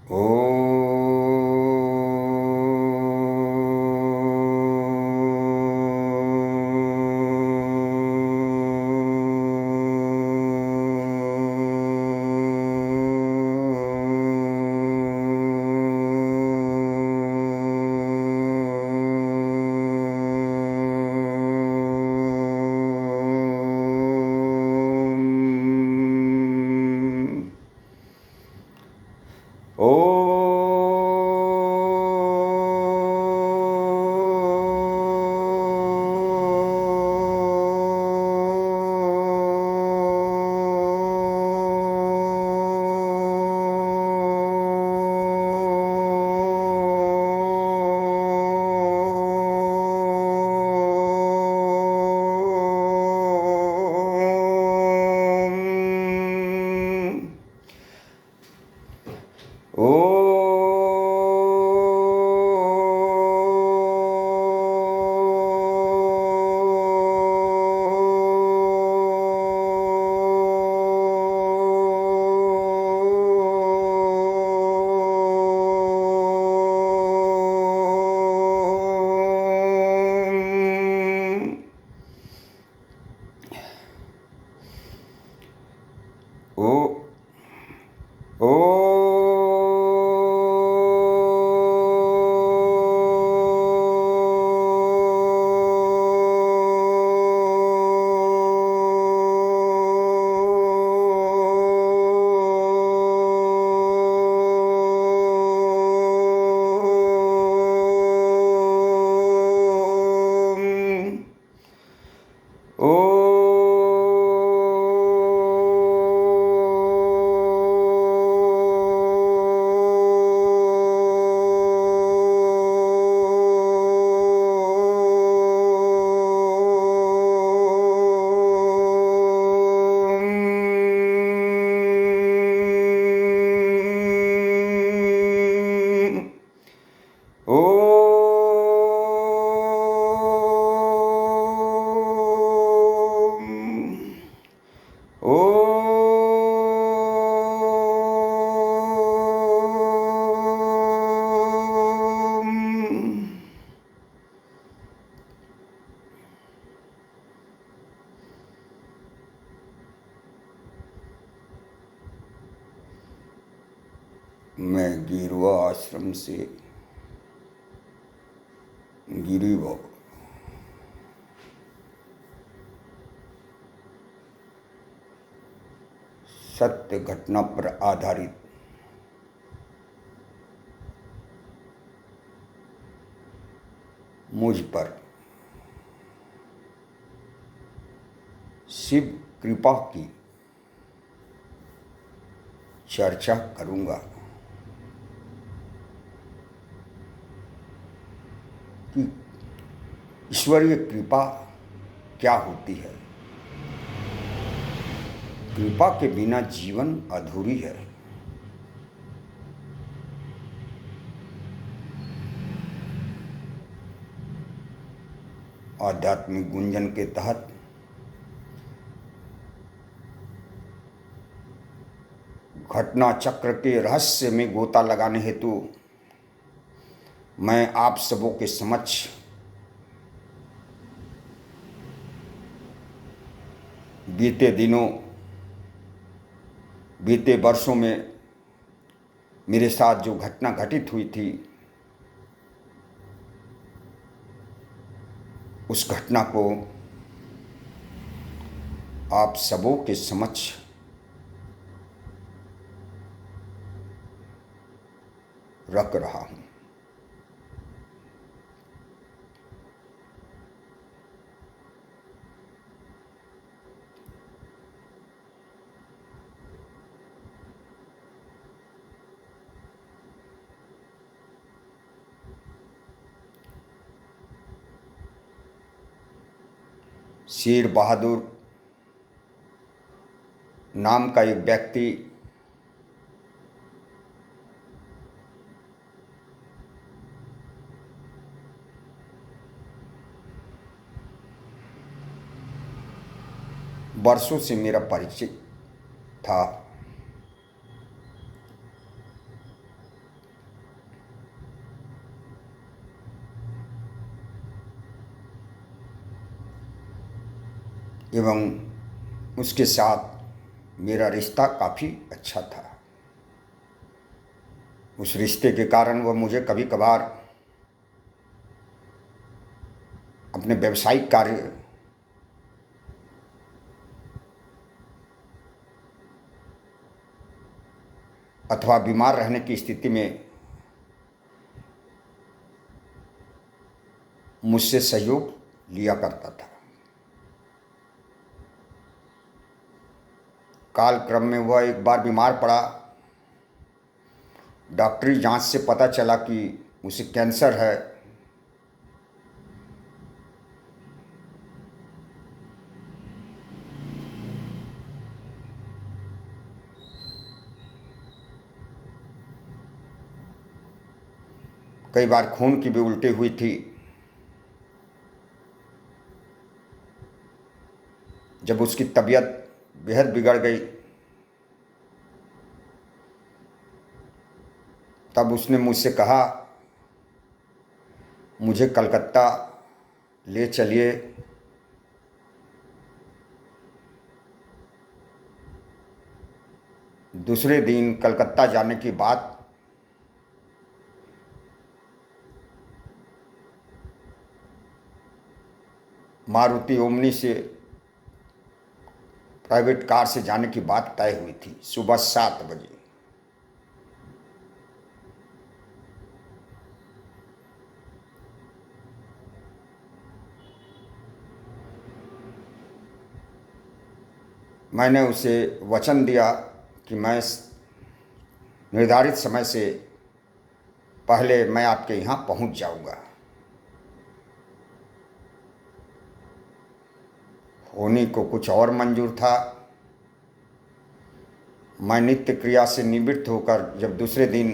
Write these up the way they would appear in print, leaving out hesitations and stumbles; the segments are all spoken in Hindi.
ओ मैं गिरवा आश्रम से गिरी बाबा सत्य घटना पर आधारित मुझ पर शिव कृपा की चर्चा करूंगा कि ईश्वरीय कृपा क्या होती है। कृपा के बिना जीवन अधूरी है। आध्यात्मिक गुंजन के तहत घटना चक्र के रहस्य में गोता लगाने हेतु मैं आप सबों के समक्ष बीते दिनों बीते वर्षों में मेरे साथ जो घटना घटित हुई थी उस घटना को आप सबों के समक्ष रख रहा हूं। शेर बहादुर नाम का एक व्यक्ति वर्षों से मेरा परिचित था। एवं उसके साथ मेरा रिश्ता काफ़ी अच्छा था। उस रिश्ते के कारण वह मुझे कभी कभार अपने व्यावसायिक कार्य अथवा बीमार रहने की स्थिति में मुझसे सहयोग लिया करता था। कालक्रम में वह एक बार बीमार पड़ा। डॉक्टरी जांच से पता चला कि उसे कैंसर है। कई बार खून की भी उल्टी हुई थी। जब उसकी तबीयत बेहद बिगड़ गई तब उसने मुझसे कहा, मुझे कलकत्ता ले चलिए। दूसरे दिन कलकत्ता जाने की बात मारुति ओमनी से प्राइवेट कार से जाने की बात तय हुई थी, सुबह 7 बजे। मैंने उसे वचन दिया कि मैं निर्धारित समय से पहले मैं आपके यहाँ पहुँच जाऊँगा। होनी को कुछ और मंजूर था। मैं नित्य क्रिया से निवृत्त होकर जब दूसरे दिन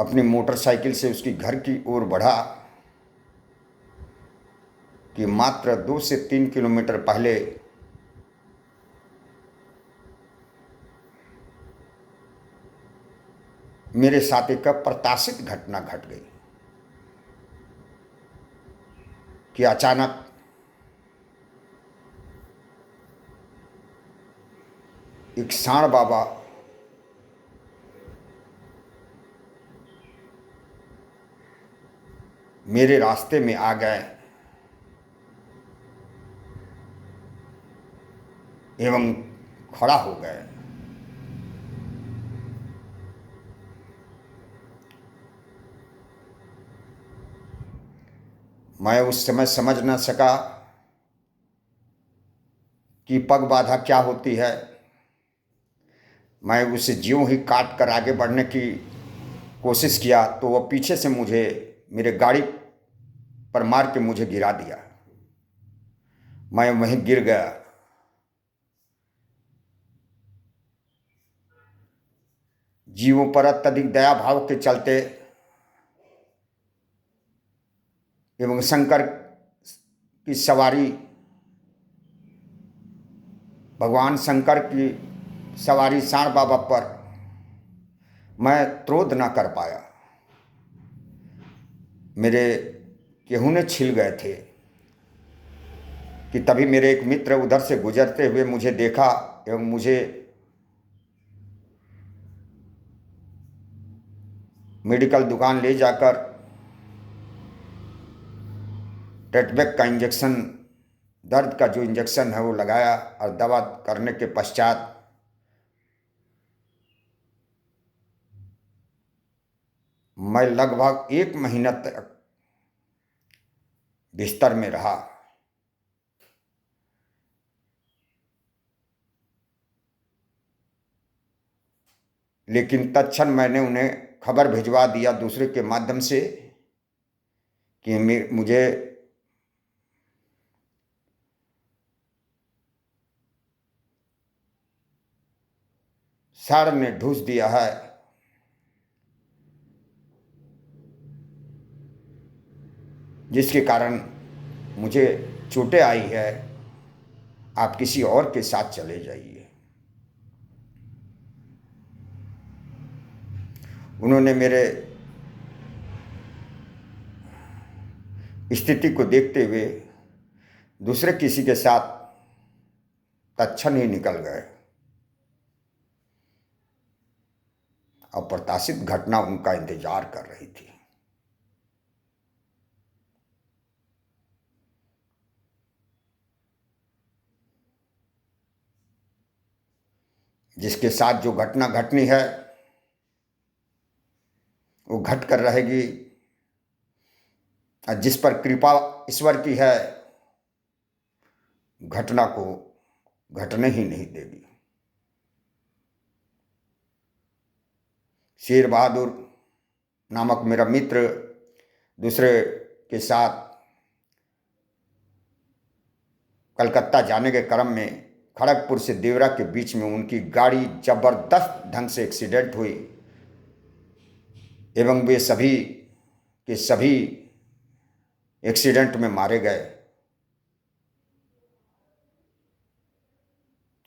अपनी मोटरसाइकिल से उसकी घर की ओर बढ़ा कि मात्र 2 से 3 किलोमीटर पहले मेरे साथ एक अप्रत्याशित घटना घट गई कि अचानक एक सांड बाबा मेरे रास्ते में आ गए एवं खड़ा हो गए। मैं उस समय समझ न सका कि पग बाधा क्या होती है। मैं उसे ज्यों ही काट कर आगे बढ़ने की कोशिश किया तो वह पीछे से मुझे मेरे गाड़ी पर मार के मुझे गिरा दिया। मैं वहीं गिर गया। जीवों पर अत्यधिक दया भाव के चलते एवं शंकर की सवारी, भगवान शंकर की सवारी सांड बाबा पर मैं क्रोध न कर पाया। मेरे केहूने छिल गए थे कि तभी मेरे एक मित्र उधर से गुजरते हुए मुझे देखा एवं मुझे मेडिकल दुकान ले जाकर टेटबेक का इंजेक्शन, दर्द का जो इंजेक्शन है वो लगाया और दवा करने के पश्चात मैं लगभग 1 महीना तक बिस्तर में रहा। लेकिन तत्क्षण मैंने उन्हें खबर भिजवा दिया दूसरे के माध्यम से कि मुझे सांड ने ठूस दिया है। जिसके कारण मुझे चोटें आई है। आप किसी और के साथ चले जाइए। उन्होंने मेरे स्थिति को देखते हुए दूसरे किसी के साथ तत्क्षण ही निकल गए। अप्रत्याशित घटना उनका इंतजार कर रही थी। जिसके साथ जो घटना घटनी है वो घट कर रहेगी, और जिस पर कृपा ईश्वर की है घटना को घटने ही नहीं देगी। शेर बहादुर नामक मेरा मित्र दूसरे के साथ कलकत्ता जाने के क्रम में खड़गपुर से देवरा के बीच में उनकी गाड़ी जबरदस्त ढंग से एक्सीडेंट हुई एवं वे सभी के सभी एक्सीडेंट में मारे गए।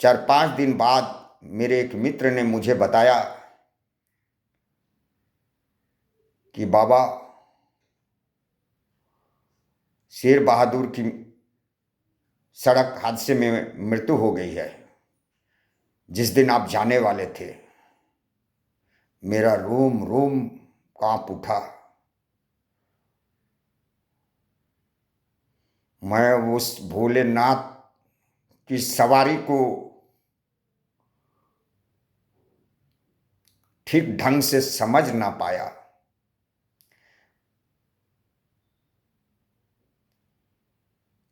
4-5 दिन बाद मेरे एक मित्र ने मुझे बताया कि बाबा, शेर बहादुर की सड़क हादसे में मृत्यु हो गई है। जिस दिन आप जाने वाले थे मेरा रोम रोम कांप उठा। मैं उस भोलेनाथ की सवारी को ठीक ढंग से समझ ना पाया।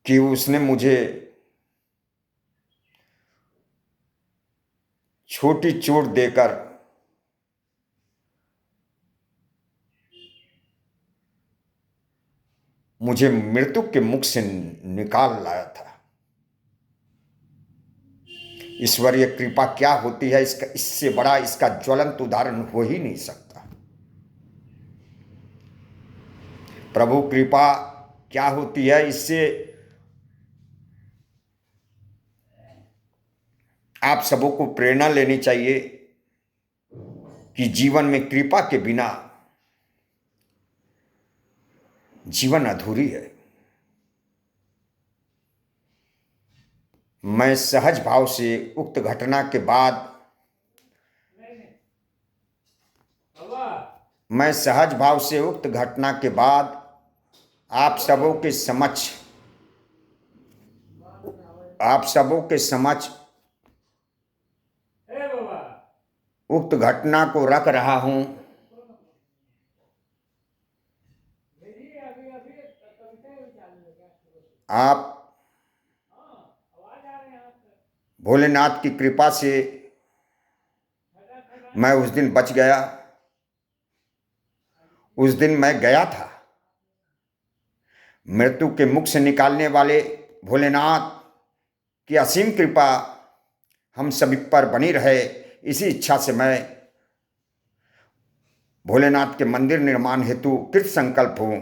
कि उसने मुझे छोटी चोट देकर मुझे मृत्यु के मुख से निकाल लाया था। ईश्वरीय कृपा क्या होती है, इसका इससे बड़ा इसका ज्वलंत उदाहरण हो ही नहीं सकता। प्रभु कृपा क्या होती है, इससे आप सबों को प्रेरणा लेनी चाहिए कि जीवन में कृपा के बिना जीवन अधूरी है। मैं सहज भाव से उक्त घटना के बाद आप सबों के समक्ष उक्त घटना को रख रहा हूं। आप भोलेनाथ की कृपा से मैं उस दिन बच गया। उस दिन मैं गया था। मृत्यु के मुख से निकालने वाले भोलेनाथ की असीम कृपा हम सभी पर बनी रहे, इसी इच्छा से मैं भोलेनाथ के मंदिर निर्माण हेतु कृत संकल्प हूं।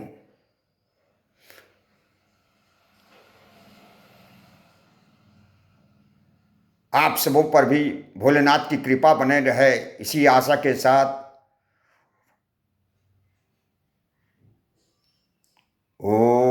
आप सबों पर भी भोलेनाथ की कृपा बने रहे, इसी आशा के साथ ओ